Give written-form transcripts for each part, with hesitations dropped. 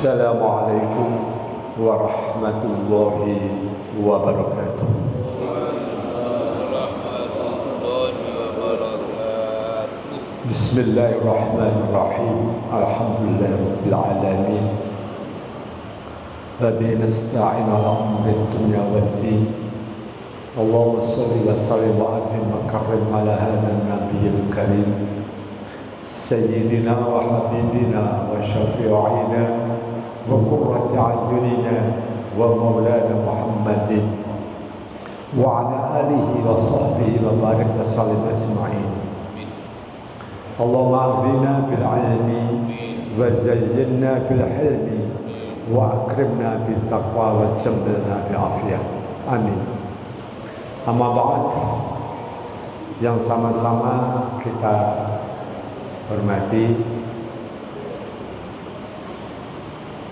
Assalamualaikum warahmatullahi wabarakatuh. Bismillahirrahmanirrahim. Alhamdulillahirabbil alamin. Wa bihi nasta'inu ala umuri dunya waddin. Allahumma shalli wa sallim wa atim wa karrim ala hadzal nabiyil karim. Sayyidina wa habibina wa syafi'ina wa qurrati a'yunina wa maulana Muhammadin wa ala alihi wa sahbihi wa barik wa sallim ajma'in. Allahumma ahdina bil ilmi wa zayyinna bil hilmi wa akrimna bil taqwa wa jammilna bil afiyah. Amin. Amma ba'd, yang sama-sama kita hormati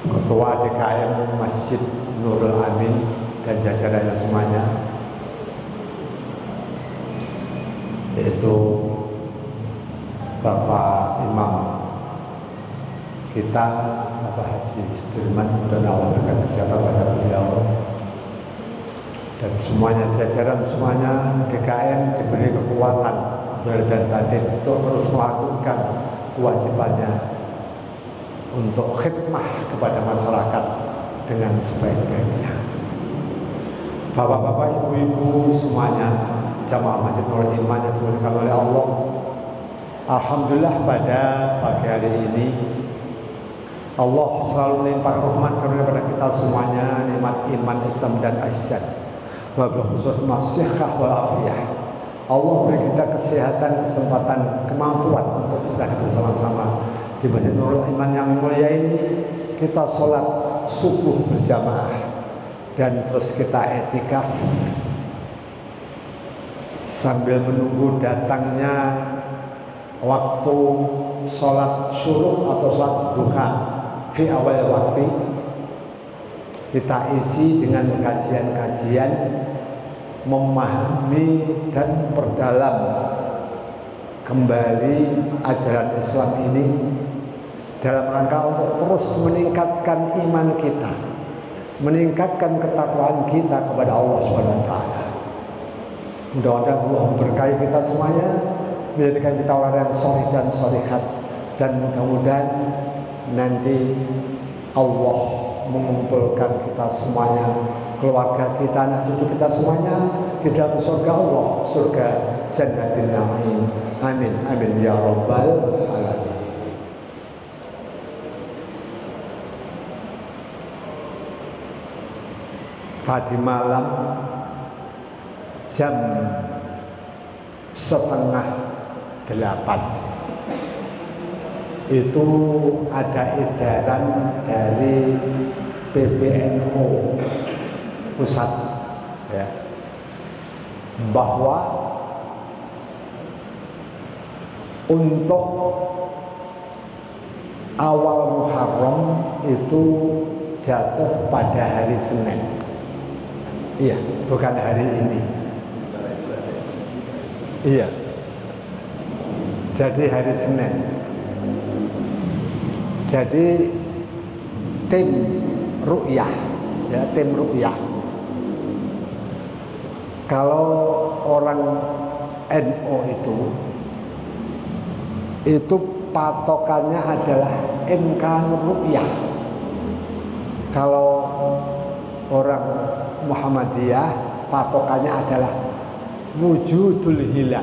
Ketua DKM Masjid Nurul Amin dan jajarannya semuanya, yaitu Bapak Imam kita, Bapak Haji Sudirman, dan Allah berikan kesehatan pada beliau, dan semuanya jajaran semuanya DKM diberi kekuatan zahir dan batin untuk terus melakukan kewajibannya untuk khidmah kepada masyarakat dengan sebaik-baiknya. Bapak-bapak, ibu-ibu semuanya, jamaah Masjid Nurul Iman yang dimuliakan oleh Allah, alhamdulillah pada pagi hari ini Allah selalu melimpahkan rahmat karunia kepada kita semuanya, nikmat iman, Islam dan ihsan, wabil khusus masihah wal afiyah. Allah beri kita kesehatan, kesempatan, kemampuan untuk bisa bersama-sama di Masjid Nurul Iman yang mulia ini. Kita sholat subuh berjamaah dan terus kita etikaf sambil menunggu datangnya waktu sholat syuruk atau sholat duha fi awal waktu. Kita isi dengan kajian-kajian memahami dan perdalam kembali ajaran Islam ini dalam rangka untuk terus meningkatkan iman kita, meningkatkan ketakwaan kita kepada Allah Subhanahu wa taala. Mudah-mudahan Allah memberkahi kita semuanya, menjadikan kita orang yang soleh dan solehat, dan mudah-mudahan nanti Allah mengumpulkan kita semuanya, keluarga kita, anak cucu kita semuanya di dalam surga Allah, surga Jannatin Na'im. Amin, amin ya rabbal alamin. Tadi malam jam 7:30 itu ada edaran dari PBNU pusat, ya, bahwa untuk awal Muharram itu jatuh pada hari Senin. Iya, bukan hari ini. Iya, jadi hari Senin. Jadi tim ru'yah, ya, tim ru'yah. Kalau orang NU itu patokannya adalah imkan ru'yah. Kalau orang Muhammadiyah patokannya adalah wujudul hilal.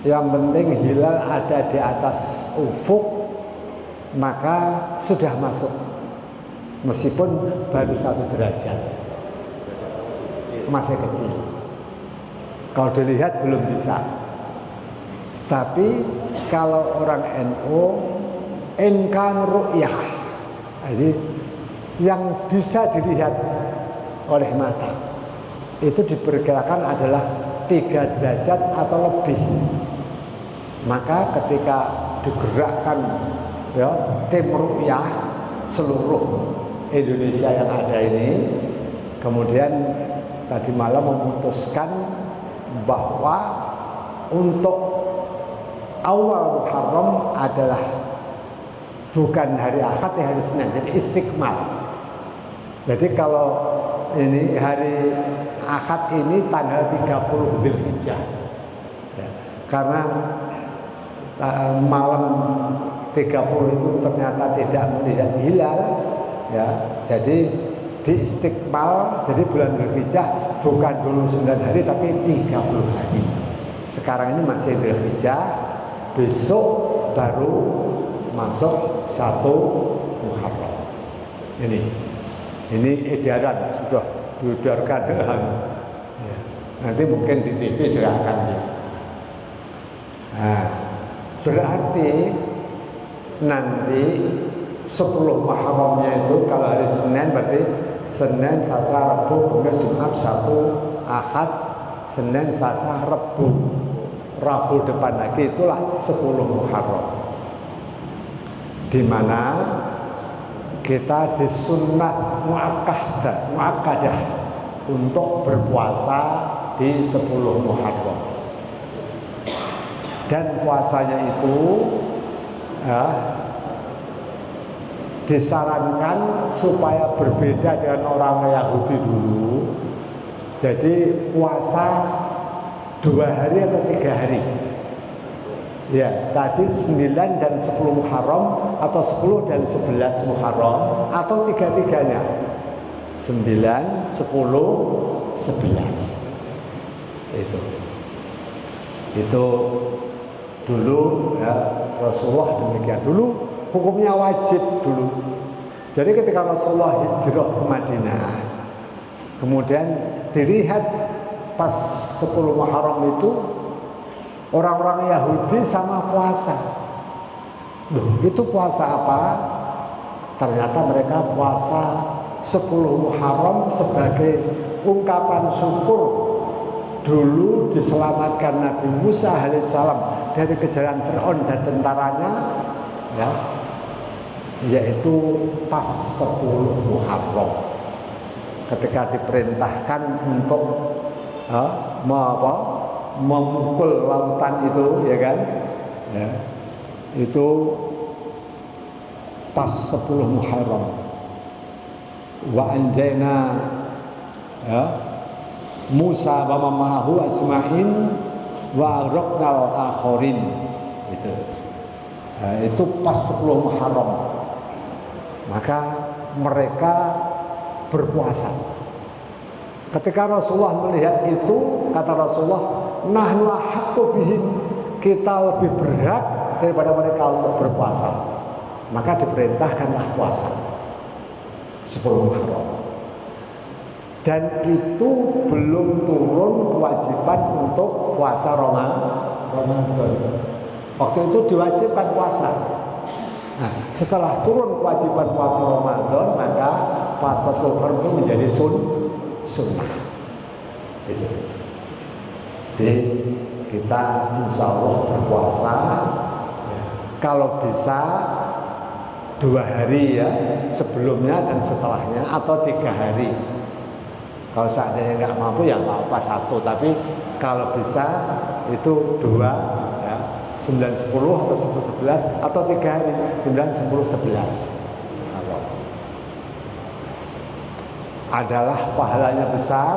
Yang penting hilal ada di atas ufuk, maka sudah masuk, meskipun baru 1 derajat, masih kecil. Kalau dilihat belum bisa. Tapi kalau orang NU imkan ru'yah, jadi yang bisa dilihat oleh mata itu diperkirakan adalah 3 derajat atau lebih. Maka ketika digerakkan, ya, tim ru'yah seluruh Indonesia yang ada ini, kemudian tadi malam memutuskan bahwa untuk awal Muharram adalah bukan hari Ahad ya hari Senin, jadi istiqmal. Jadi kalau ini hari Ahad ini tanggal 30 Dzulhijjah ya, karena malam 30 itu ternyata tidak melihat hilal ya, jadi di istiqmal, jadi bulan Dzulhijjah bukan dulu 9 hari tapi 30 hari. Sekarang ini masih Dzulhijjah, besok baru masuk 1 Muharram. Ini edaran sudah diedarkan ya. Nanti mungkin di TV juga akan ya. Nah, berarti nanti 10 Muharramnya itu kalau hari Senin berarti Senin, Selasa, Rabu, Kamis, Jumat, Sabtu, Ahad, Senin, Selasa, Rabu depan lagi itulah 10 Muharram. Di mana kita disunnah muakkadah untuk berpuasa di 10 Muharram. Dan puasanya itu disarankan supaya berbeda dengan orang Yahudi dulu. Jadi puasa 2 hari atau 3 hari. Ya, tadi 9 dan 10 Muharram atau 10 dan 11 Muharram atau tiga-tiganya. 9, 10, 11. Itu dulu ya, Rasulullah demikian dulu. Hukumnya wajib dulu. Jadi ketika Rasulullah hijrah ke Madinah, kemudian dilihat pas 10 Muharram itu orang-orang Yahudi sama puasa. Loh, itu puasa apa? Ternyata mereka puasa 10 Muharram sebagai ungkapan syukur dulu diselamatkan Nabi Musa alaihissalam dari kejaran Fir'aun dan tentaranya ya, yaitu pas 10 Muharram ketika diperintahkan untuk memukul lautan itu ya kan ya, itu pas 10 Muharram. Wa anjayna ya, Musa wa ma'ahu ajma'in wa aghraqnal akharin. Itu pas 10 Muharram. Maka mereka berpuasa. Ketika Rasulullah melihat itu, kata Rasulullah, nahnu ahaqqu bihim, kita lebih berhak daripada mereka untuk berpuasa. Maka diperintahkanlah puasa 10 Muharram. Dan itu belum turun kewajiban untuk puasa Ramadan. Waktu itu diwajibkan puasa. Nah, setelah turun kewajiban puasa Ramadan, maka puasa 10 Muharram itu menjadi sunnah. Jadi kita insya Allah berpuasa ya, kalau bisa 2 hari ya, sebelumnya dan setelahnya, atau 3 hari. Kalau seandainya nggak mampu ya nggak apa 1, tapi kalau bisa itu 2 ya, 9, 10 atau 10, 11 atau 3 hari 9, 10, 11 adalah pahalanya besar.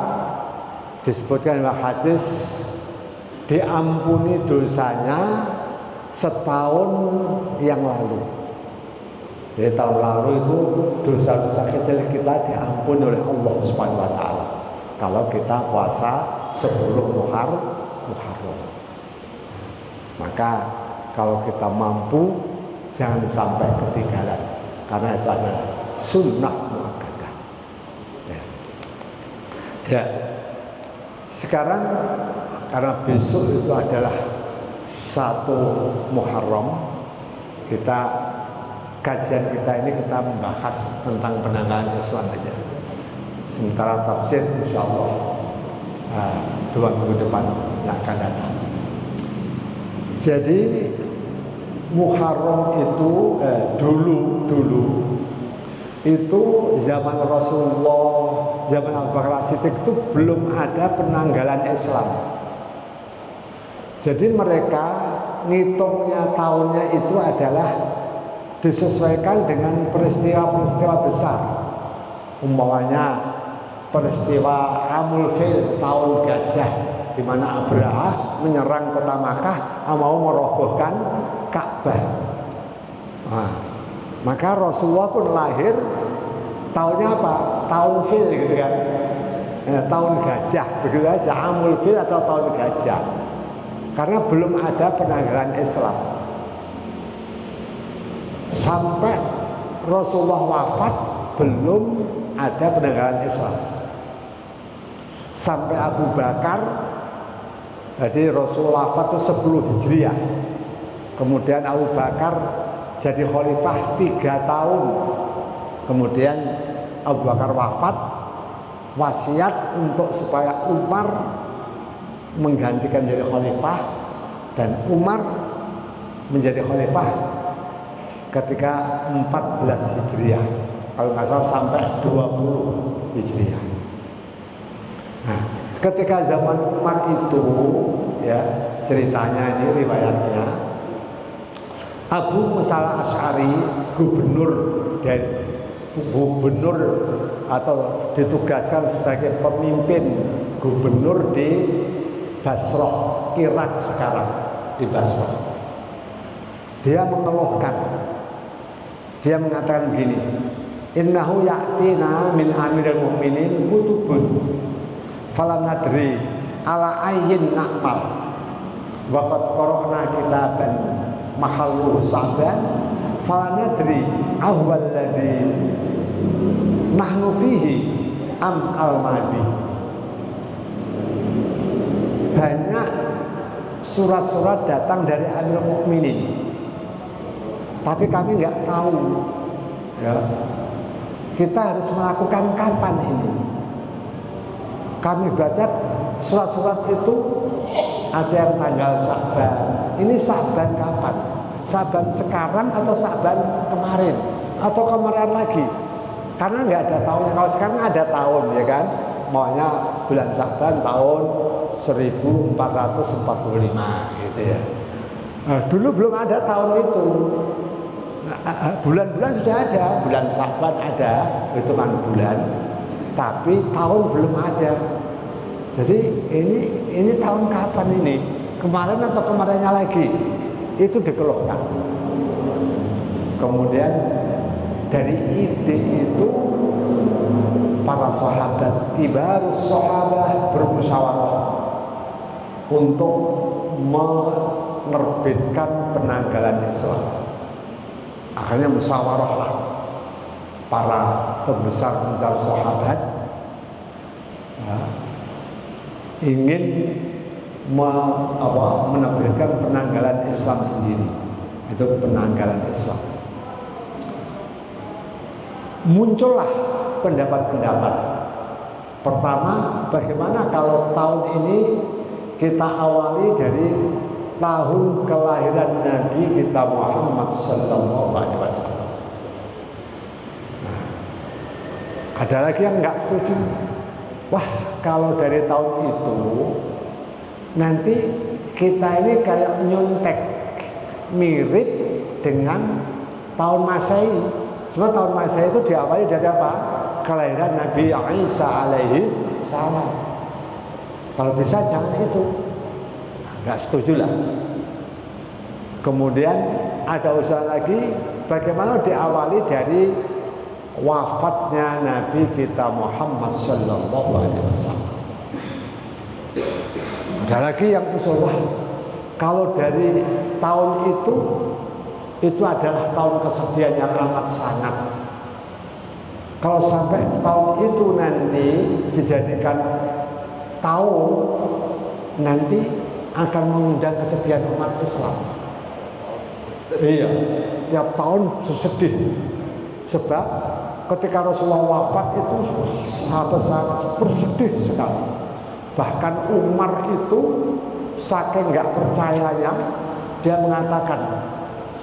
Disebutkan dalam hadis diampuni dosanya setahun yang lalu. Jadi tahun lalu itu dosa-dosa kecil kita diampuni oleh Allah Subhanahu wa taala kalau kita puasa 10 Muharram. Maka kalau kita mampu jangan sampai ketinggalan, karena itu adalah sunnah muakkadah. Ya. Sekarang karena besok itu adalah 1 Muharram, kajian kita ini kita membahas tentang penanggalan Islam aja. Sementara tafsir insya Allah 2 minggu depan yang akan datang. Jadi Muharram itu dulu itu zaman Rasulullah, zaman Abu Bakar As-Siddiq itu belum ada penanggalan Islam. Jadi mereka ngitungnya tahunnya itu adalah disesuaikan dengan peristiwa-peristiwa besar. Umpamanya peristiwa Amul Fil tahun gajah, di mana Abraha menyerang kota Makkah, mau merobohkan Ka'bah. Nah, maka Rasulullah pun lahir tahunnya apa? Tahun Fil gitu kan. Tahun gajah, begitu aja, Amul Fil atau tahun gajah. Karena belum ada penanggalan Islam. Sampai Rasulullah wafat belum ada penanggalan Islam. Sampai Abu Bakar, jadi Rasulullah wafat itu 10 Hijriah. Kemudian Abu Bakar jadi khalifah 3 tahun. Kemudian Abu Bakar wafat, wasiat untuk supaya Umar menggantikan jadi khalifah, dan Umar menjadi khalifah ketika 14 Hijriah, kalau nggak salah sampai 20 Hijriah. Nah, ketika zaman Umar itu, ya ceritanya ini riwayatnya, Abu Musa al-Asy'ari gubernur atau ditugaskan sebagai pemimpin gubernur di Basrah, Irak sekarang, di Basrah. Dia mengeluhkan, dia mengatakan begini, innahu ya'tina min amiril mu'minin kutubun falan nadri ala ayyin na'mal wa qad qara'na kitaban mahallu sa'ban falan nadri ahwal ladzi nahnu fihi am al-madi. Banyak surat-surat datang dari Amirul Mukminin, tapi kami nggak tahu, ya, kita harus melakukan kapan ini. Kami baca surat-surat itu ada yang tanggal Sa'ban. Ini Sa'ban kapan? Sa'ban sekarang atau Sa'ban kemarin? Atau kemarin lagi? Karena nggak ada tahunnya. Kalau sekarang ada tahun, ya kan? Maunya bulan Sa'ban tahun 1445 gitu ya. Nah, dulu belum ada tahun itu. Bulan-bulan sudah ada, bulan Sa'ban ada, hitungan bulan, tapi tahun belum ada. Jadi ini tahun kapan ini? Kemarin atau kemarinnya lagi? Itu dikeluhkan. Kemudian dari ide itu para sahabat, kibarus sahabat bermusyawarah untuk menerbitkan penanggalan Islam. Akhirnya musyawarah lah para pembesar-pembesar sahabat, ya, ingin menerbitkan penanggalan Islam sendiri. Itu penanggalan Islam. Muncullah pendapat-pendapat. Pertama, bagaimana kalau tahun ini kita awali dari tahun kelahiran Nabi kita Muhammad sallallahu alaihi wasallam. Nah, ada lagi yang nggak setuju. Wah, kalau dari tahun itu nanti kita ini kayak nyontek, mirip dengan tahun Masehi. Cuma tahun Masehi itu diawali dari apa? Kelahiran Nabi Isa alaihi salam. Kalau bisa jangan itu. Nggak setuju lah. Kemudian ada usaha lagi, bagaimana diawali dari wafatnya Nabi kita Muhammad sallallahu alaihi wasallam. Ada lagi yang usul, kalau dari tahun itu adalah tahun kesedihan yang amat sangat. Kalau sampai tahun itu nanti dijadikan tahun, nanti akan mengundang kesedihan umat Islam. Iya, tiap tahun sesedih. Sebab ketika Rasulullah wafat itu sahabat-sahabat bersedih sekali. Bahkan Umar itu saking nggak percayanya, dia mengatakan,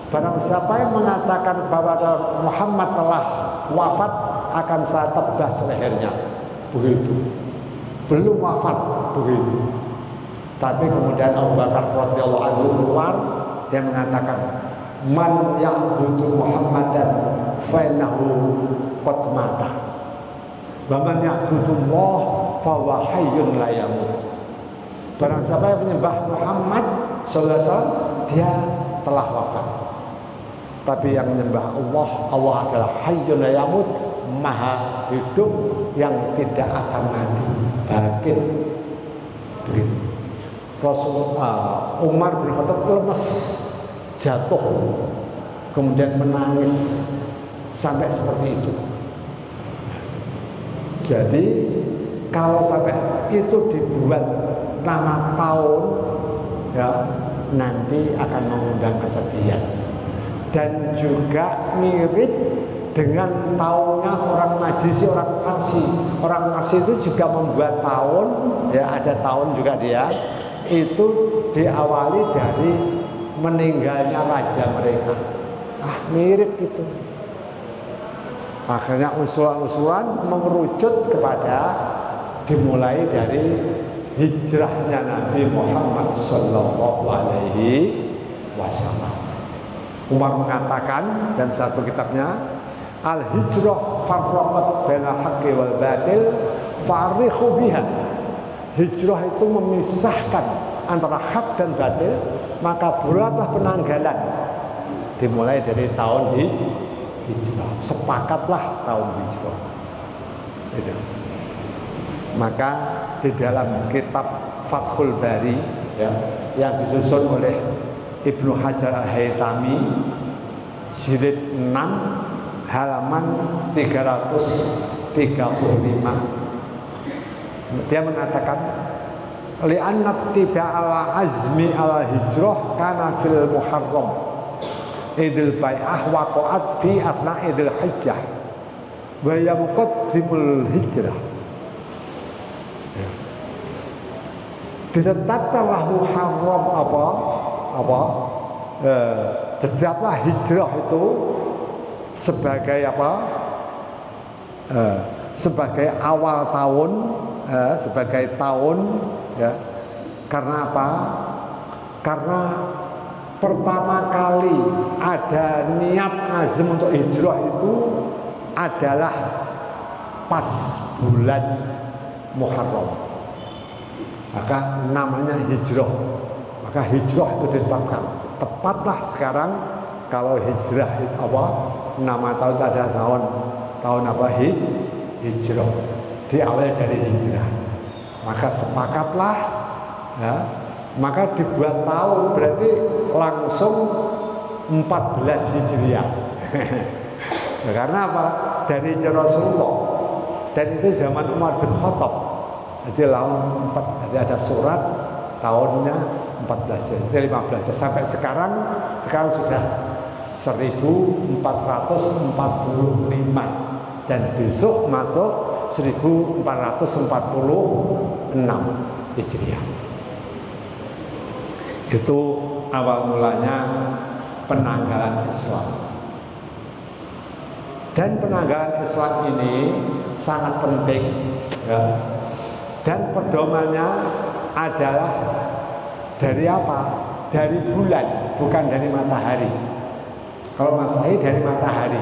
barang siapa yang mengatakan bahwa Muhammad telah wafat, akan saya tebas lehernya. Begitu. Belum wafat, begitu. Tapi kemudian Abu Bakar radhiyallahu anhu keluar, dia mengatakan, man ya'budu Muhammadan fa innahu qad mata wa man ya'budu Allah fa huwa hayyun la yamut. Barang siapa yang menyembah Muhammad sallallahu alaihi wasallam, dia telah wafat. Tapi yang menyembah Allah, Allah adalah hayyun la yamut, maha hidup yang tidak akan mati, bangkit. Begitu. Rasulullah Umar bin Khattab lemes, jatuh, kemudian menangis sampai seperti itu. Jadi kalau sampai itu dibuat nama tahun, ya nanti akan mengundang kesedihan. Dan juga mirip dengan tahunnya orang Majlisi, orang Parsi. Orang Parsi itu juga membuat tahun, ya ada tahun juga dia. Itu diawali dari meninggalnya raja mereka. Mirip itu. Akhirnya usulan-usulan mengerucut kepada dimulai dari hijrahnya Nabi Muhammad Sallallahu Alaihi Wasallam. Umar mengatakan dalam satu kitabnya, al-hijrah farraqat bainal haqqi wal batil farihu biha. Hijrah itu memisahkan antara hak dan batil, maka bulatlah penanggalan. Dimulai dari tahun hijrah. Sepakatlah tahun hijrah. Itu. Maka di dalam kitab Fathul Bari, ya, yang disusun oleh Ibnu Hajar Al-Haytami, jilid 6 halaman 335, dia mengatakan li'anna tidak ala azmi ala hijrah kana fil muharram idil bai'ah waqa'at fi asna idil hijjah wa ya muqaddimul hijrah. Ditetapkanlah muharram tetaplah hijrah itu sebagai sebagai awal tahun, sebagai tahun, ya. Karena apa? Karena pertama kali ada niat azam untuk hijrah itu adalah pas bulan Muharram, maka namanya hijrah. Maka hijrah itu ditetapkan. Tepatlah sekarang kalau hijrah nama tahun ada tahun hijrah, diawali dari hijrah. Maka sepakatlah, ya, maka dibuat tahun berarti langsung 14 Hijriah. Ya, karena apa? Dari Rasulullah, dan itu zaman Umar bin Khattab. Jadi tahun 4, jadi ada surat tahunnya 14, jadi 15. Sampai sekarang sudah 1445 dan besok masuk 1446 Hijriah. Itu awal mulanya penanggalan Islam. Dan penanggalan Islam ini sangat penting, ya. Dan pedomannya adalah dari apa? Dari bulan, bukan dari matahari. Kalau Masehi dari matahari,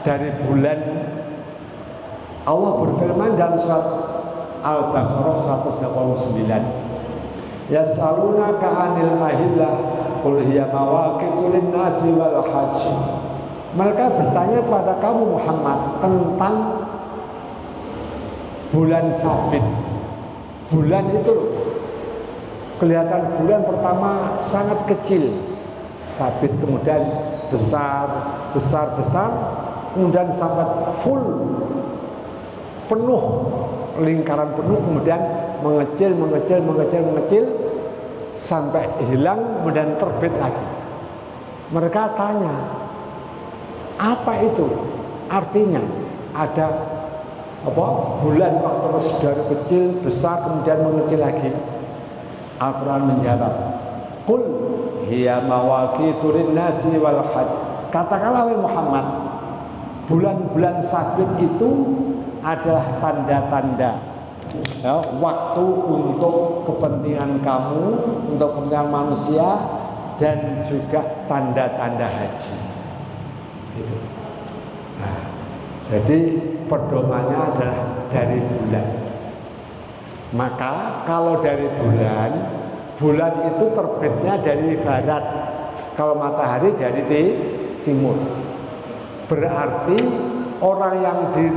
dari bulan. Allah berfirman dalam surat Al-Baqarah 189, Yas'alunaka 'anil ahillah qul hiya mawaqitu lin-nasi wal hajj. Mereka bertanya kepada kamu Muhammad tentang bulan sabit. Bulan itu kelihatan bulan pertama sangat kecil, sabit, kemudian besar, kemudian sampai full, penuh, lingkaran penuh, kemudian mengecil sampai hilang, kemudian terbit lagi. Mereka tanya, apa itu artinya? Ada bulan kok terus dari kecil besar kemudian mengecil lagi? Al-Quran menjawab, Qul hiya mawaqitu lin-nasi wal hajj. Katakanlah wahai Muhammad, bulan-bulan sabit itu adalah tanda-tanda, ya, waktu untuk kepentingan kamu, untuk kepentingan manusia, dan juga tanda-tanda haji. Itu. Nah, jadi pedomannya adalah dari bulan. Maka kalau dari bulan, bulan itu terbitnya dari barat, kalau matahari dari timur. Berarti orang yang di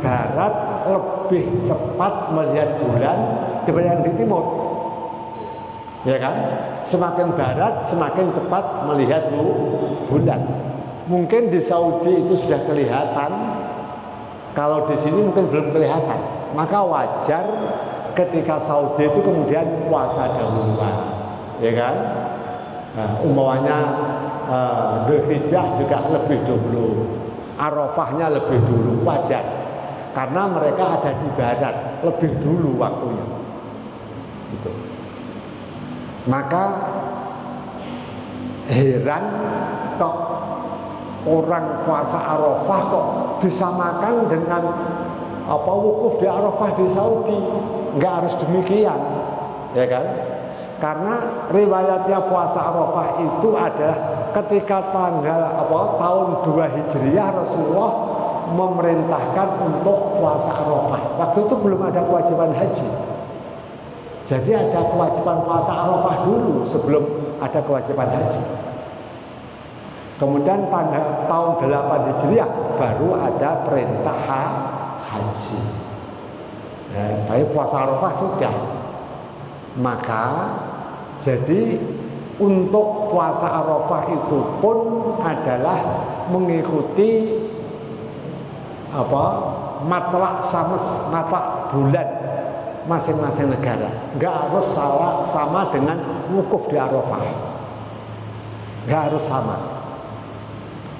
barat lebih cepat melihat bulan daripada yang di timur. Ya kan? Semakin barat semakin cepat melihat bulan. Mungkin di Saudi itu sudah kelihatan, kalau di sini mungkin belum kelihatan. Maka wajar ketika Saudi itu kemudian puasa dahuluan, ya kan? Nah, umpamanya Dzulhijjah juga lebih dulu, Arafahnya lebih dulu, wajar. Karena mereka ada di barat, lebih dulu waktunya. Itu. Maka heran kok orang puasa Arafah kok disamakan dengan wukuf di Arafah di Saudi. Nggak harus demikian, ya kan? Karena riwayatnya puasa Arafah itu adalah ketika tahun 2 Hijriah Rasulullah memerintahkan untuk puasa Arafah. Waktu itu belum ada kewajiban haji. Jadi ada kewajiban puasa Arafah dulu sebelum ada kewajiban haji. Kemudian pada tahun 8 Hijriah baru ada perintah haji. Tapi puasa Arafah sudah. Maka jadi untuk puasa Arafah itu pun adalah mengikuti matlak bulan masing-masing negara. Nggak harus sama dengan wukuf di Arafah. Nggak harus sama.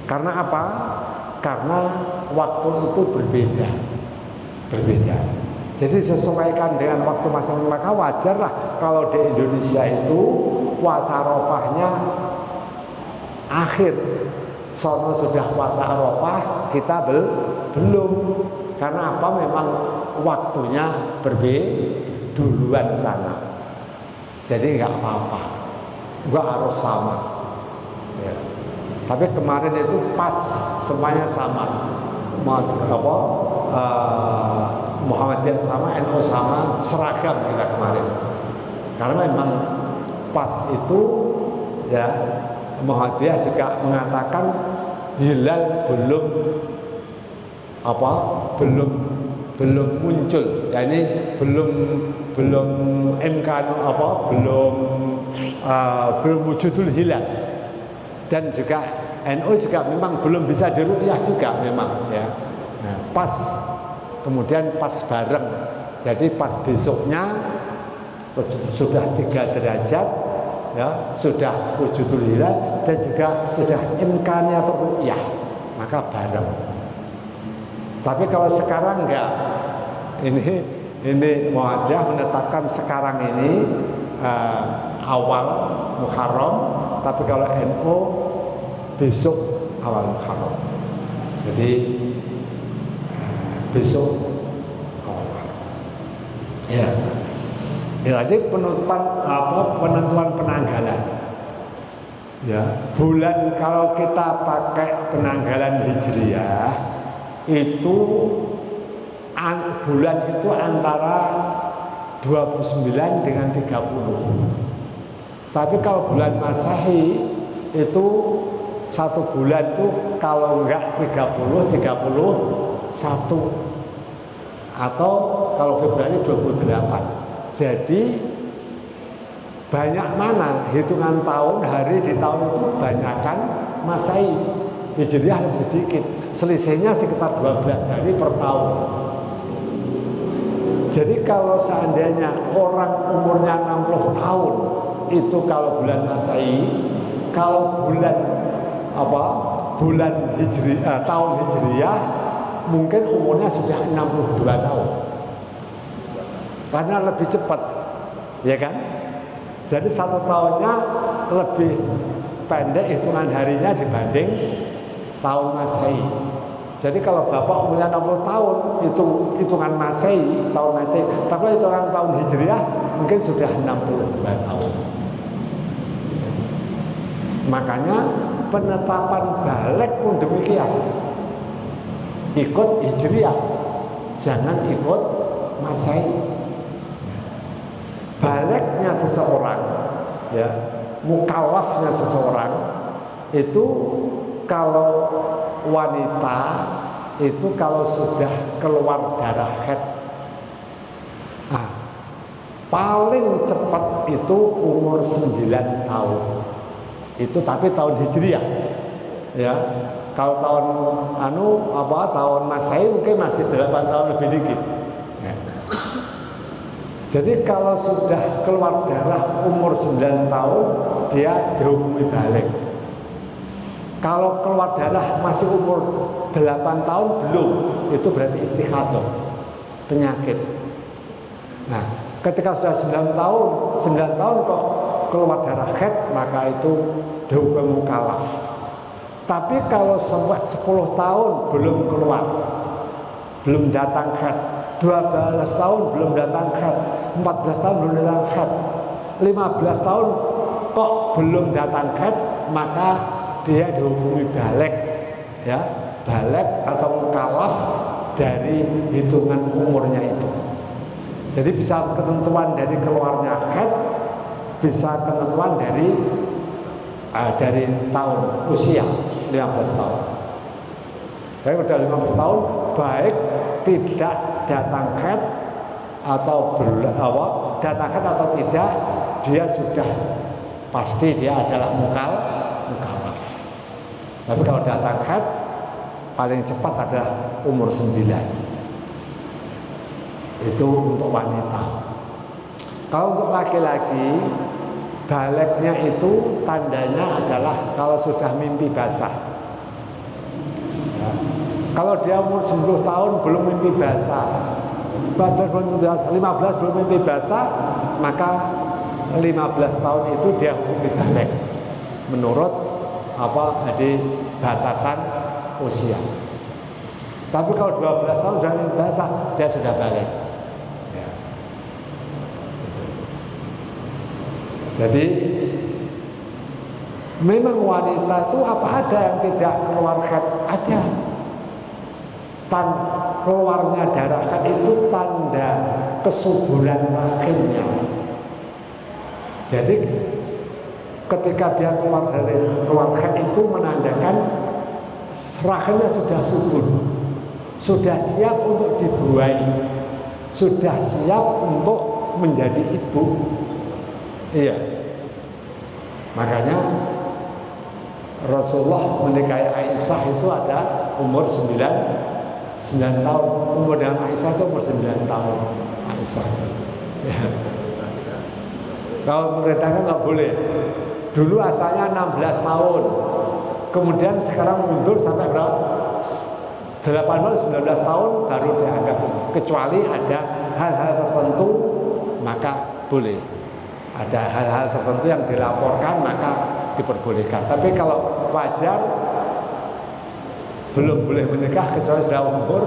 Karena apa? Karena waktu itu berbeda. Jadi sesuaikan dengan waktu masing-masing. Maka wajarlah kalau di Indonesia itu puasa Arafahnya akhir. Sono sudah puasa Arafah, kita belum. Karena apa? Memang waktunya berbeda duluan sana. Jadi nggak apa-apa, nggak harus sama. Ya. Tapi kemarin itu pas semuanya sama. Muhammadiyah sama, NU sama, seragam kita kemarin. Karena memang pas itu ya Muhammadiyah juga mengatakan hilal belum muncul. Ya ini belum wujudul hilal. Dan juga NU juga memang belum bisa diru'yah juga memang ya. Nah, pas kemudian pas bareng. Jadi pas besoknya sudah 3 derajat ya, sudah wujudul hilal dan juga sudah imkannya atau ru'yah, maka bareng. Tapi kalau sekarang enggak, ini Muhammadiyah menetapkan sekarang ini awal Muharram, tapi kalau NU besok awal Muharram. Jadi besok awal Muharram. Ya. Jadi penentuan penanggalan. Ya, bulan kalau kita pakai penanggalan Hijriah itu bulan itu antara 29 dengan 30. Tapi kalau bulan Masehi itu satu bulan itu kalau enggak 31 atau kalau Februari 28. Jadi banyak mana hitungan tahun hari di tahun itu banyakkan Masehi. Hijriah lebih sedikit, selisihnya sekitar 12 hari per tahun. Jadi kalau seandainya orang umurnya 60 tahun itu kalau bulan Masehi, kalau bulan Hijriah tahun Hijriah mungkin umurnya sudah 62 tahun. Karena lebih cepat, ya kan? Jadi 1 tahunnya lebih pendek hitungan harinya dibanding tahun Masehi. Jadi kalau bapak umurnya 60 tahun itu hitungan Masehi, tahun Masehi. Tapi hitungan tahun Hijriah mungkin sudah 62 tahun. Makanya penetapan balik pun demikian, ikut hijriah, jangan ikut masehi. Baliknya seseorang, ya, mukallafnya seseorang itu kalau wanita itu kalau sudah keluar darah haid, paling cepat itu umur 9 tahun. Itu tapi tahun hijriah, ya. Kalau tahun tahun masehi mungkin masih 8 tahun lebih dikit. Ya. Jadi kalau sudah keluar darah umur 9 tahun dia dihukumi balik. Kalau keluar darah masih umur 8 tahun belum, itu berarti istihadah, penyakit. Nah, ketika sudah 9 tahun kok keluar darah haid, maka itu dihukum mukallaf. Tapi kalau sampai 10 tahun belum keluar, belum datang haid, 12 tahun belum datang haid, 14 tahun belum datang haid, 15 tahun kok belum datang haid, maka dia dihukumi balik, ya, balik atau mukallaf dari hitungan umurnya itu. Jadi bisa ketentuan dari keluarnya haid, bisa ketentuan dari tahun usia 15 tahun. Jadi udah 15 tahun baik tidak datang haid atau datang haid atau tidak, dia sudah pasti dia adalah mukallaf. Tapi kalau datang haid paling cepat adalah umur 9. Itu untuk wanita. Kalau untuk laki-laki, baliknya itu tandanya adalah kalau sudah mimpi basah. Ya. Kalau dia umur 10 tahun belum mimpi basah, 15 belum mimpi basah, maka 15 tahun itu dia hukum balik menurut batasan usia. Tapi kalau 12 tahun sudah mimpi basah, dia sudah balik. Ya. Jadi memang wanita itu apa ada yang tidak keluar haid? Ada. Keluarnya darah haid itu tanda kesuburan rahimnya. Jadi ketika dia keluar haid itu menandakan rahimnya sudah subur, sudah siap untuk dibuai, sudah siap untuk menjadi ibu. Iya. Makanya Rasulullah menikahi Aisyah itu ada umur 9 tahun. Umur dengan Aisyah itu umur 9 tahun. Aisyah. Ya. Kalau memerintahkan nggak boleh. Dulu asalnya 16 tahun. Kemudian sekarang mundur sampai berapa? 18-19 tahun baru dianggap. Kecuali ada hal-hal tertentu maka boleh. Ada hal-hal tertentu yang dilaporkan maka diperbolehkan. Tapi kalau wajar belum boleh menikah kecuali sudah umur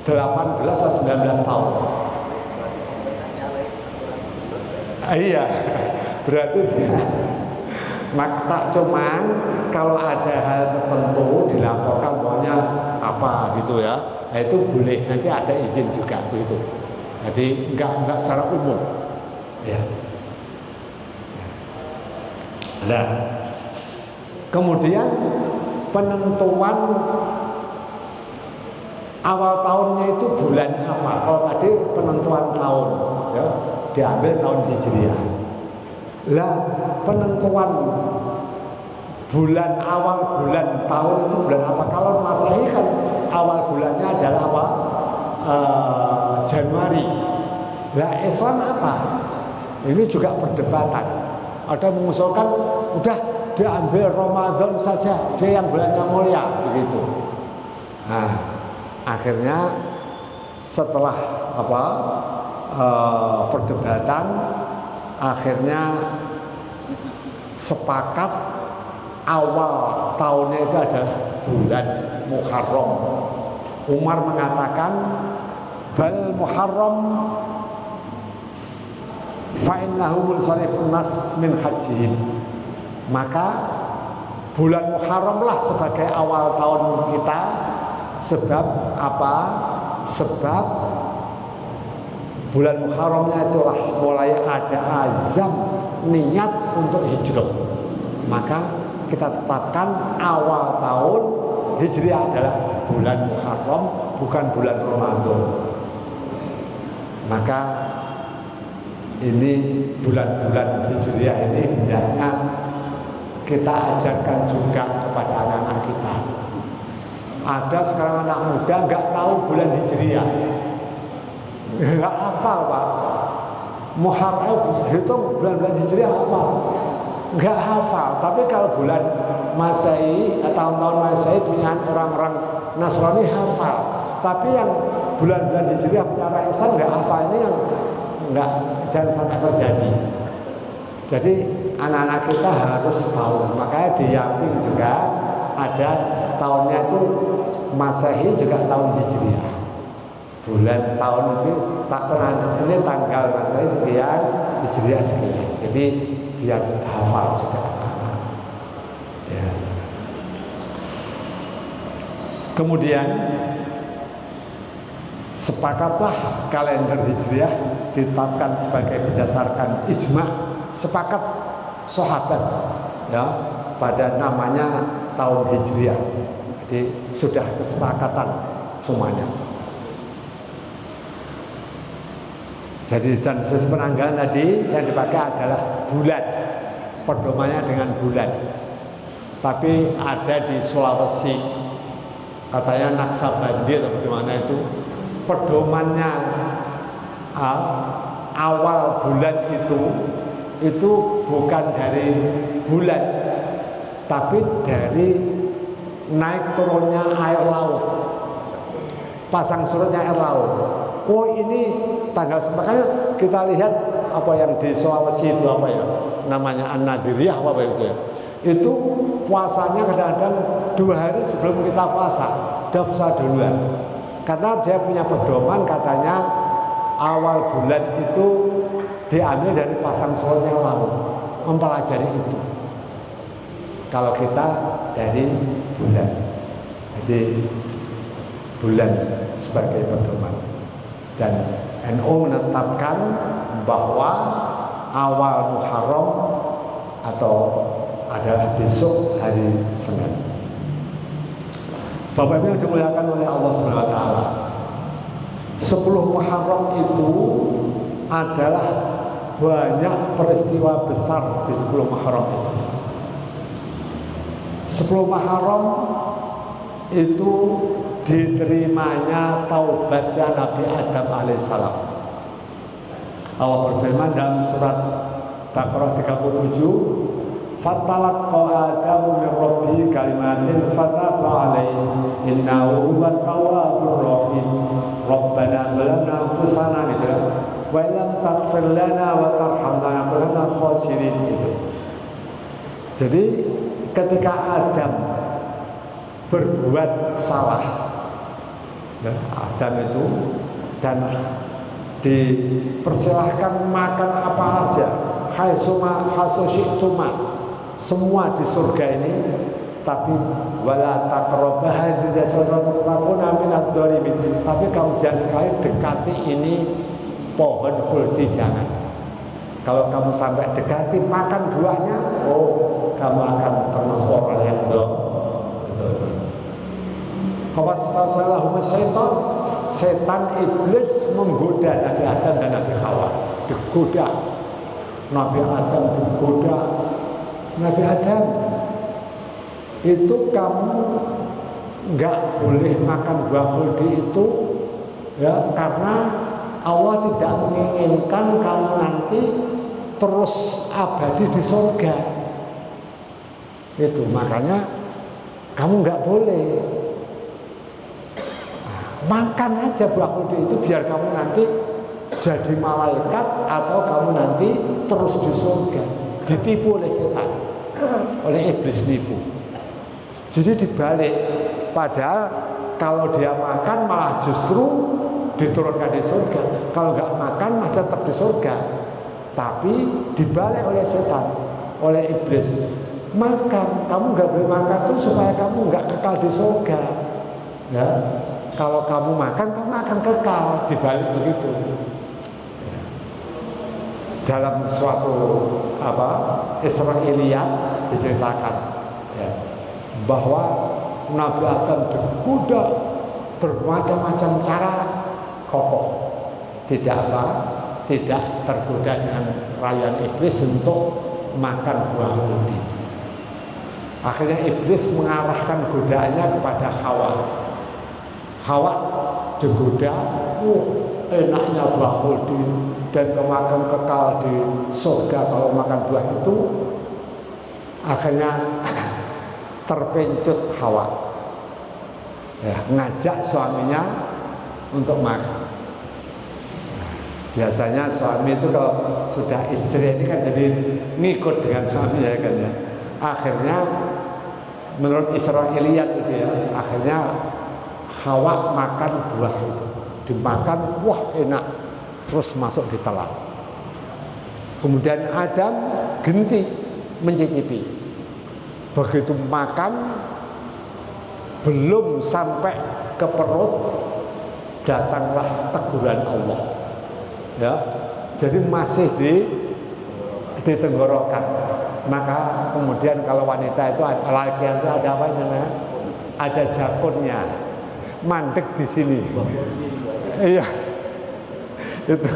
18 atau 19 tahun. Iya, berarti dia maka cuman kalau ada hal tertentu dilaporkan maunya apa gitu ya, nah itu boleh, nanti ada izin juga begitu. Jadi enggak secara umum. Ya. Nah, kemudian penentuan awal tahunnya itu bulan apa? Kalau tadi penentuan tahun, ya, diambil tahun hijriah. Lah, penentuan bulan awal bulan tahun itu bulan apa? Kalau Masehi kan awal bulannya adalah apa? Januari. Lah, Islam apa? Ini juga perdebatan. Ada mengusulkan udah diambil Ramadan saja, dia yang bulannya mulia begitu. Nah, akhirnya setelah perdebatan, akhirnya sepakat awal tahunnya itu adalah bulan Muharram. Umar mengatakan bal Muharram fa innahu munsharifun nas min hajjihim. Maka bulan Muharramlah sebagai awal tahun kita. Sebab apa? Sebab bulan Muharramnya itulah mulai ada azam niat untuk hijrah. Maka kita tetapkan awal tahun Hijriah adalah bulan Muharram, bukan bulan Ramadan. Maka ini bulan-bulan Hijriah ini hendaknya kita ajarkan juga kepada anak-anak kita. Ada sekarang anak muda nggak tahu bulan Hijriah, nggak hafal Pak. Muharram hitung bulan-bulan Hijriah apa? Nggak hafal. Tapi kalau bulan Masehi, tahun-tahun Masehi punya orang-orang Nasrani hafal. Tapi yang bulan-bulan Hijriah punya orang Islam nggak hafal, ini yang nggak, jangan sampai terjadi. Jadi anak-anak kita harus tahu. Makanya di Yamin juga ada tahunnya itu Masehi juga tahun Hijriah. Bulan tahun itu tak pernah ini tanggal Masehi sekian, Hijriah sekian. Jadi biar hafal juga. Ya. Kemudian sepakatlah kalender Hijriah ditetapkan sebagai berdasarkan ijma, sepakat sahabat ya pada namanya tahun Hijriah. Jadi sudah kesepakatan semuanya. Jadi dan sesuai penanggalan tadi yang dipakai adalah bulan, pedomannya dengan bulan. Tapi ada di Sulawesi, katanya Naksabandi atau bagaimana itu, pedomannya awal bulan itu bukan dari bulan, tapi dari naik turunnya air laut, pasang surutnya air laut. Oh ini tanggal makanya kita lihat apa yang di Sulawesi itu apa ya namanya An-Nadiriyah apa itu ya, itu puasanya kadang-kadang 2 hari sebelum kita puasa udah puasa duluan, karena dia punya pedoman katanya awal bulan itu diambil dari pasang surutnya laut, mempelajari itu. Kalau kita dari bulan, jadi bulan sebagai pedoman. Dan NU menetapkan bahwa awal Muharram atau adalah besok hari Senin. Bapak Ibu yang dimuliakan oleh Allah Subhanahu wa taala. 10 Muharram itu adalah banyak peristiwa besar di 10 Muharram itu. 10 Muharram itu diterimanya taubatnya Nabi Adam alaihissalam. Allah berfirman dalam surat Baqarah 37, "Fatalaqa Adamu min Rabbihi kalimatin fataba alaihi innahu huwat tawwabur rahim. Rabbana zalamna anfusana gitu. Wa illam taghfir lana wa tarhamna lanakunanna khasirin" gitu. Jadi ketika Adam berbuat salah, ya, Adam itu, dan dipersilahkan makan apa aja, haisuma hasusyituma, semua di surga ini, tapi wala taqrabah hadhihi syajarata fatakuna minadh dhalimin, tapi kamu jangan sekali dekati ini pohon khuldi, jangan. Kalau kamu sampai dekati makan buahnya, oh kamu akan termasuk orang yang setan iblis menggoda Nabi Adam dan Nabi Hawa, digoda Nabi Adam, digoda Nabi Adam, itu kamu nggak boleh makan buah khuldi itu ya, karena Allah tidak menginginkan kamu nanti terus abadi di surga. Itu makanya kamu nggak boleh makan aja buah khuldi itu, biar kamu nanti jadi malaikat atau kamu nanti terus di surga. Ditipu oleh setan, oleh iblis nipu. Jadi dibalik, padahal kalau dia makan malah justru diturunkan di surga. Kalau nggak makan masih tetap di surga, tapi dibalik oleh setan, oleh iblis. makan. Kamu nggak boleh makan tuh supaya kamu nggak kekal di surga. Ya, kalau kamu makan, kamu akan kekal. Dibalik begitu. Ya. Dalam suatu Israiliyat diceritakan, ya, bahwa Nabi Adam digoda bermacam-macam cara kokoh, tidak tergoda dengan rayuan iblis untuk makan buah khuldi. Akhirnya iblis mengarahkan godaannya kepada Hawa. Hawa digoda, enaknya buah khuldi dan kemakan kekal di surga kalau makan buah itu. Akhirnya terpencut Hawa, ya, ngajak suaminya untuk makan. Biasanya suami itu kalau sudah istri ini kan jadi ngikut dengan suaminya kan ya. Akhirnya menurut Israiliyat itu ya, akhirnya Hawa makan buah itu, dimakan, wah enak, terus masuk di telan. Kemudian Adam genti mencicipi. Begitu makan, belum sampai ke perut, datanglah teguran Allah. Ya, jadi masih di tenggorokan. Maka kemudian kalau wanita itu laki itu ada apa namanya? Ada jakunnya, mandek di sini. Iya, itu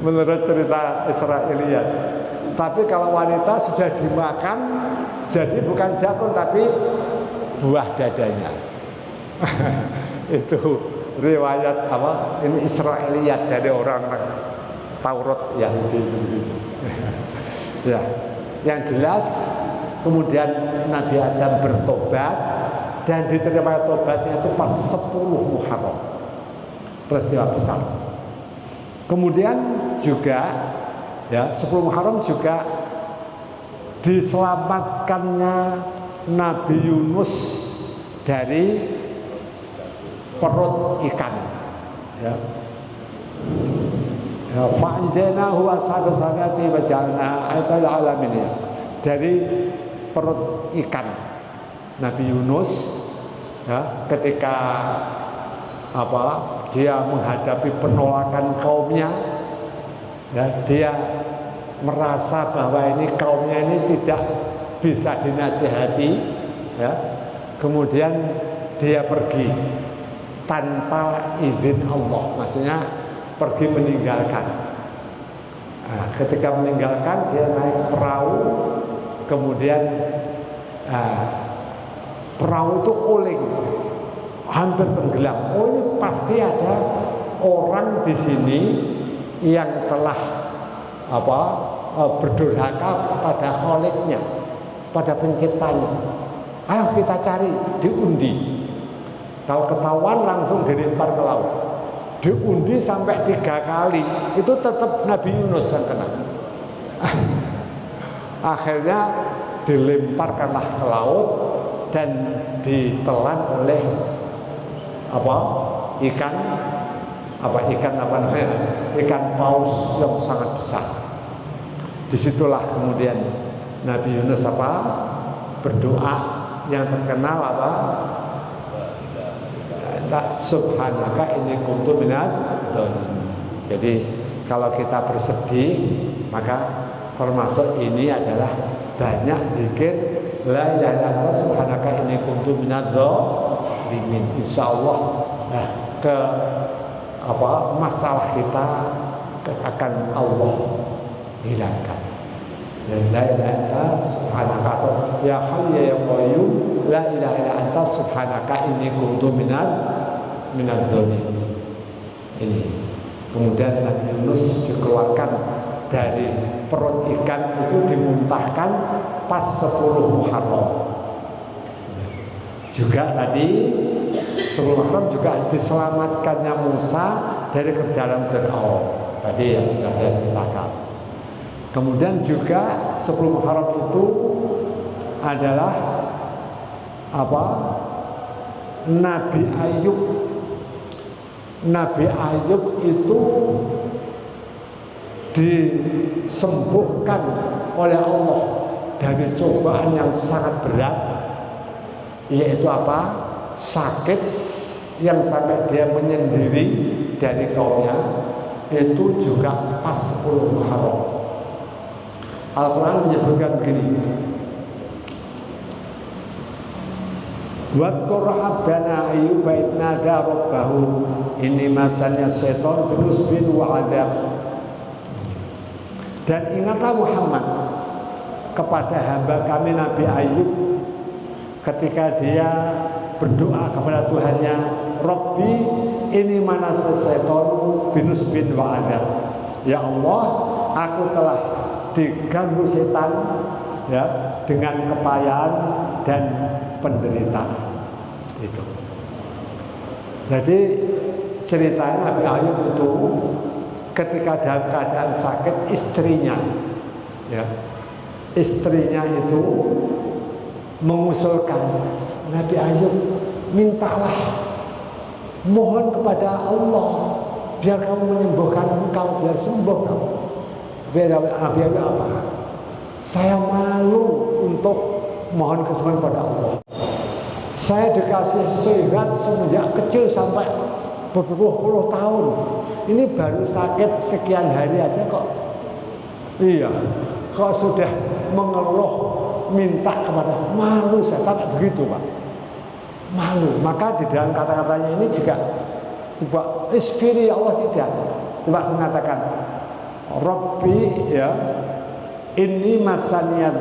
menurut cerita Israiliyat. Tapi kalau wanita sudah dimakan, jadi bukan jakun tapi buah dadanya. Itu riwayat apa? Ini Israiliyat dari orang Taurat Yahudi begitu. Ya, yang jelas kemudian Nabi Adam bertobat dan diterima tobatnya itu pas 10 Muharram, peristiwa besar. Kemudian juga ya 10 Muharram juga diselamatkannya Nabi Yunus dari perut ikan. Ya. Fa'anjaynahu ashabu sanati wa ja'alna ayatal alamin, ya. Dari perut ikan Nabi Yunus, ya, ketika dia menghadapi penolakan kaumnya, ya, dia merasa bahwa ini kaumnya ini tidak bisa dinasihati, ya. Kemudian dia pergi tanpa izin Allah, maksudnya pergi meninggalkan. Nah, ketika meninggalkan dia naik perahu, kemudian perahu itu oleng, hampir tenggelam. Oh, ini pasti ada orang di sini yang telah berdurhaka pada Kholiknya, pada penciptanya. Ayo kita cari, diundi. Kalau ketahuan langsung dilempar ke laut. Diundi sampai 3 kali, itu tetap Nabi Yunus yang kena. Akhirnya dilemparkanlah ke laut dan ditelan oleh ikan paus yang sangat besar. Disitulah kemudian Nabi Yunus berdoa yang terkenal Subhanaka inni kuntu minadh dhalimin. Jadi kalau kita bersedih, maka termasuk ini adalah banyak zikir la ilaha illa anta subhanaka inni kuntu minadh dhalimin. Insyaallah masalah kita akan Allah hilangkan. La ilaha illa subhanaka ya hayy ya qayyum la ilaha illa anta subhanaka inni kuntu minadh dhalimin. Ini kemudian Nabi Yunus dikeluarkan dari perut ikan itu, dimuntahkan pas 10 Muharram. Juga tadi 10 Muharram juga diselamatkannya Musa dari kejaran Fir'aun tadi yang sudah saya ceritakan. Kemudian juga 10 Muharram itu adalah Nabi Ayub. Nabi Ayub itu disembuhkan oleh Allah dari cobaan yang sangat berat, yaitu apa? Sakit yang sampai dia menyendiri dari kaumnya, itu juga pas 10 Muharram. Al-Quran menyebutkan begini, Wadkur abdana ayyuba idnada rabbahu inni masanya syaitan binusbin wa adab. Dan ingatlah Muhammad kepada hamba kami Nabi Ayub ketika dia berdoa kepada Tuhannya, Rabbi ini manasa syaitan binusbin wa adab. Ya Allah, aku telah diganggu setan ya dengan kepayahan dan penderitaan. Itu. Jadi ceritanya Nabi Ayub itu ketika dalam keadaan sakit, istrinya itu mengusulkan, Nabi Ayub, mintalah, mohon kepada Allah biar kamu menyembuhkan engkau, biar sembuh kamu. Nabi Ayub apa? Saya malu untuk mohon kesembuhan pada Allah. Saya dikasih sehat semenjak kecil sampai berpuluh-puluh tahun. Ini baru sakit sekian hari aja kok. Iya, kok sudah mengeluh minta kepada, malu saya sampai begitu Pak. Malu. Maka di dalam kata-katanya ini juga coba isfiri Allah tidak. Coba mengatakan Rabbi ya ini masaniyat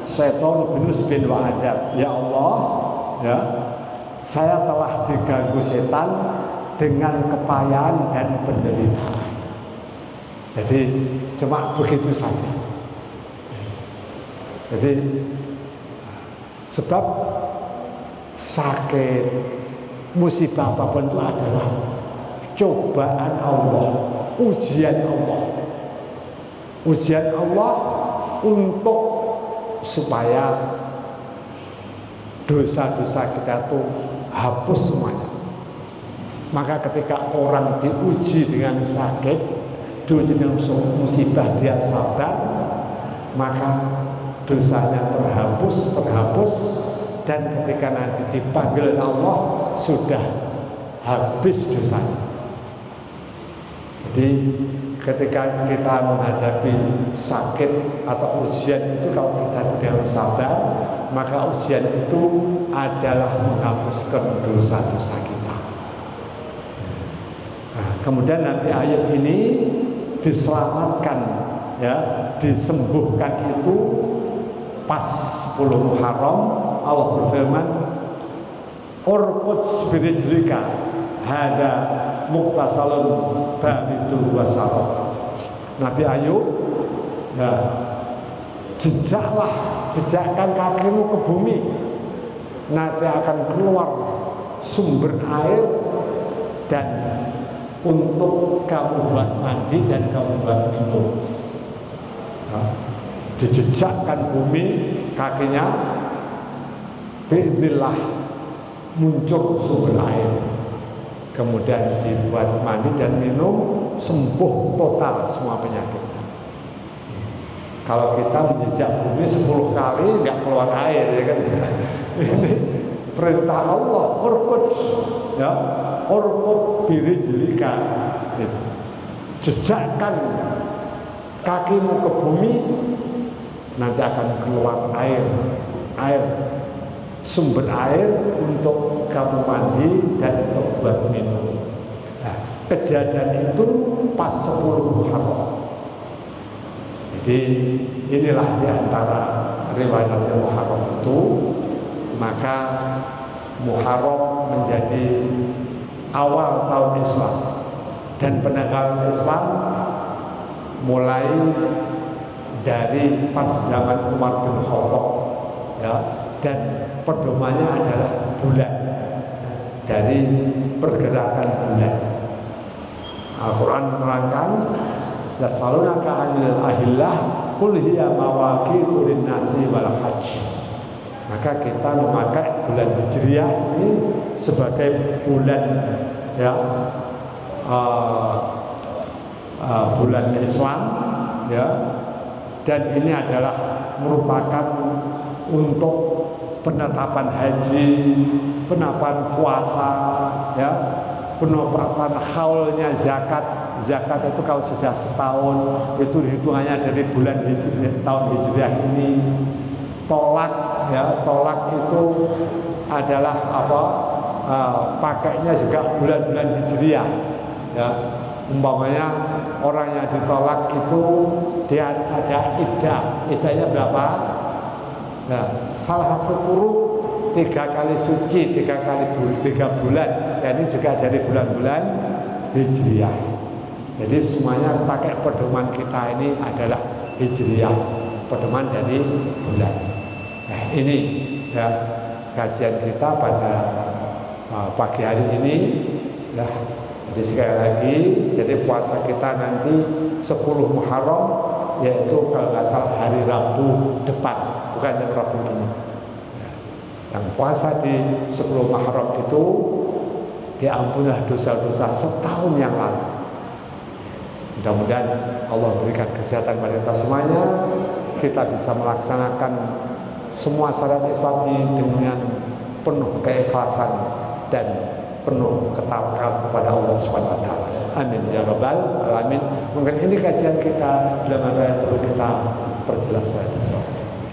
syaitan binus bin wa adab. Ya Allah ya, saya telah diganggu setan dengan kepayahan dan penderitaan. Jadi cuma begitu saja. Jadi sebab sakit, musibah apapun itu adalah cobaan Allah, ujian Allah. Ujian Allah untuk supaya dosa-dosa kita itu hapus semuanya. Maka ketika orang diuji dengan sakit, diuji dengan musibah, dia sabar, maka dosanya terhapus, dan ketika nanti dipanggil Allah sudah habis dosanya. Jadi ketika kita menghadapi sakit atau ujian itu, kalau kita tidak sabar, maka ujian itu adalah menghapuskan dosa-dosa kita. Nah, kemudian Nabi Ayub ini diselamatkan, ya, disembuhkan itu pas 10 Muharram. Allah berfirman, Urqud birijlika hada muktasalun baridun wa syarab. Nabi Ayub ya, jejakkan kakimu ke bumi, nanti akan keluar sumber air dan untuk kamu buat mandi dan kamu buat minum. Ya, dijejakkan bumi kakinya, bi'idznillah muncul sumber air, kemudian dibuat mandi dan minum, sembuh total semua penyakitnya. Kalau kita menjejak bumi 10 kali nggak keluar air, ya kan? Ini perintah Allah, urqud, ya, urqud birijlika, gitu. Jejakkan kakimu ke bumi, nanti akan keluar air, sumber air untuk kamu mandi dan untuk buat minum. Nah, kejadian itu pas 10 Muharram. Jadi inilah diantara riwayat Muharram itu. Maka Muharram menjadi awal tahun Islam, dan penanggalan Islam mulai dari pas zaman Umar bin Khattab, ya, dan pedomannya adalah bulan, dari pergerakan bulan. Al-Quran menerangkan, yasalunaka 'anil ahillah qul hiya mawaqitu lin-nasi wal hajj. Maka kita memakai bulan Hijriah ini sebagai bulan, ya, bulan Islam, ya, dan ini adalah merupakan untuk penetapan haji, penetapan puasa, ya, penetapan haulnya zakat. Zakat itu kalau sudah setahun itu hitungannya dari bulan tahun Hijriah ini. Tolak, ya, tolak itu adalah apa? Pakainya juga bulan-bulan Hijriah, ya. Umpamanya orang yang ditolak itu dia harus ada iddahnya berapa? Nah, salah satu kurung 3 kali suci, 3 bulan. Ya, ini juga dari bulan-bulan Hijriah. Jadi semuanya pakai pedoman kita ini adalah Hijriah, pedoman dari bulan. Nah, ini ya kajian kita pada pagi hari ini. Ya, jadi sekali lagi, jadi puasa kita nanti 10 Muharram, yaitu kalau nggak salah hari Rabu depan, bukan yang Rabu ini. Ya, yang puasa di 10 Muharram itu diampunilah dosa-dosa setahun yang lalu. Mudah-mudahan Allah berikan kesehatan kepada kita semuanya, kita bisa melaksanakan semua syariat Islam ini dengan penuh keikhlasan dan penuh ketawakan kepada Allah Subhanahu wa taala. Amin ya rabbal alamin. Mungkin ini kajian kita, bila mana yang perlu kita perjelas lagi.